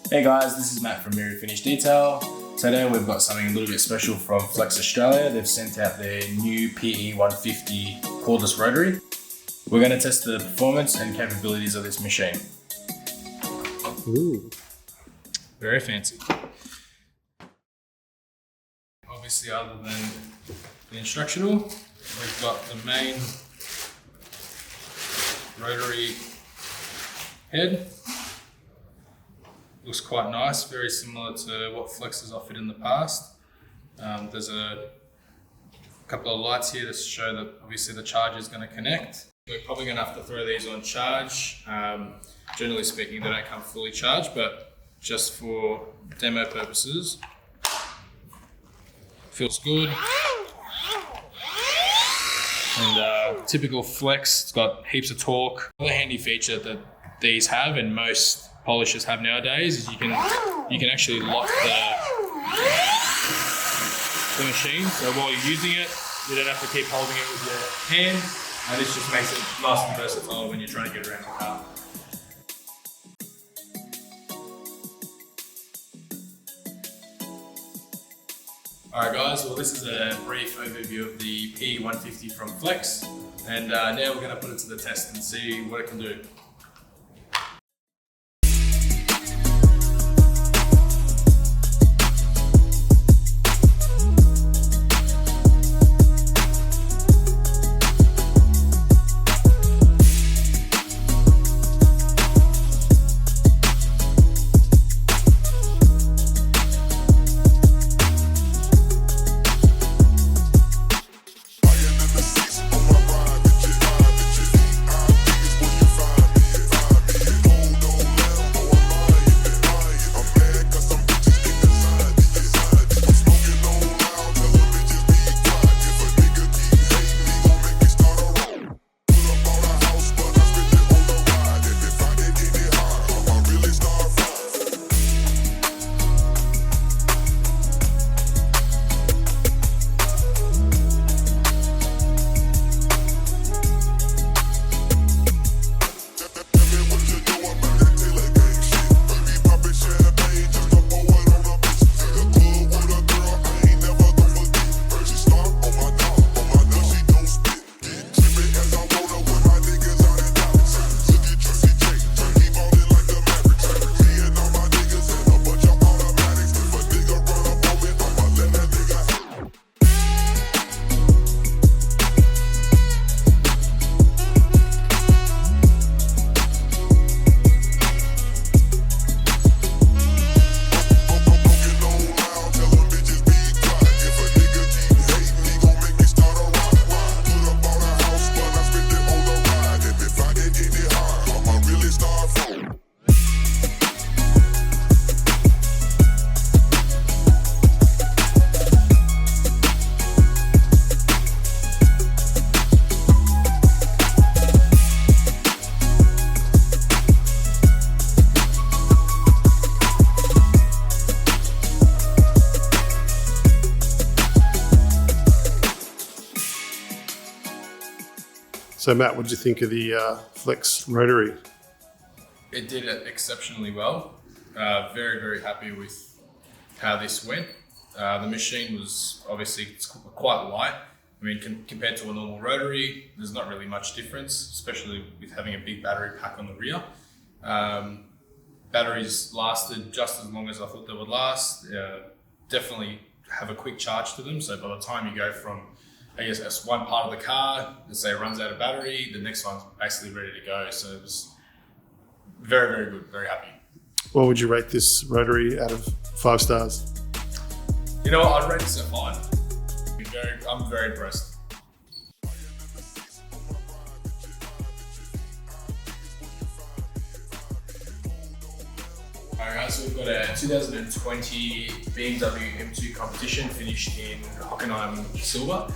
Hey guys, this is Matt from Mirror Finish Detail. Today we've got something a little bit special from Flex Australia. They've sent out their new PE150 cordless rotary. We're going to test the performance and capabilities of this machine. Ooh. Very fancy. Obviously, other than the instructional, we've got the main rotary head. Looks quite nice, very similar to what Flex has offered in the past. There's a couple of lights here to show that obviously the charger is going to connect. We're probably going to have to throw these on charge. Generally speaking, they don't come fully charged, but just for demo purposes, feels good. And typical Flex, it's got heaps of torque. Another handy feature that these have, and most polishers have nowadays, is you can actually lock the machine. So while you're using it, you don't have to keep holding it with your hand. And this just makes it nice and versatile when you're trying to get around the car. Alright guys, well this is a brief overview of the PE150 from Flex, and now we're going to put it to the test and see what it can do. So Matt, what did you think of the Flex rotary? It did it exceptionally well. Very, very happy with how this went. The machine was obviously quite light. I mean, compared to a normal rotary, there's not really much difference, especially with having a big battery pack on the rear. Batteries lasted just as long as I thought they would last. Definitely have a quick charge to them. So by the time you go from, I guess that's one part of the car, let's say it runs out of battery, the next one's basically ready to go. So it was very, very good, very happy. What would you rate this rotary out of 5 stars? You know what, I'd rate this at 5. I'm very impressed. Alright guys, so we've got a 2020 BMW M2 competition finished in Hockenheim silver.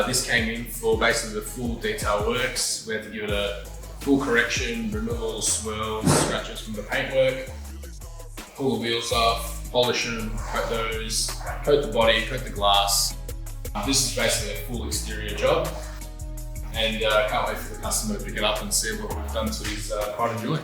This came in for basically the full detail works. We had to give it a full correction, removal, swirls, scratches from the paintwork, pull the wheels off, polish them, coat those, coat the body, coat the glass. This is basically a full exterior job, and can't wait for the customer to pick it up and see what we've done to his pride and joy.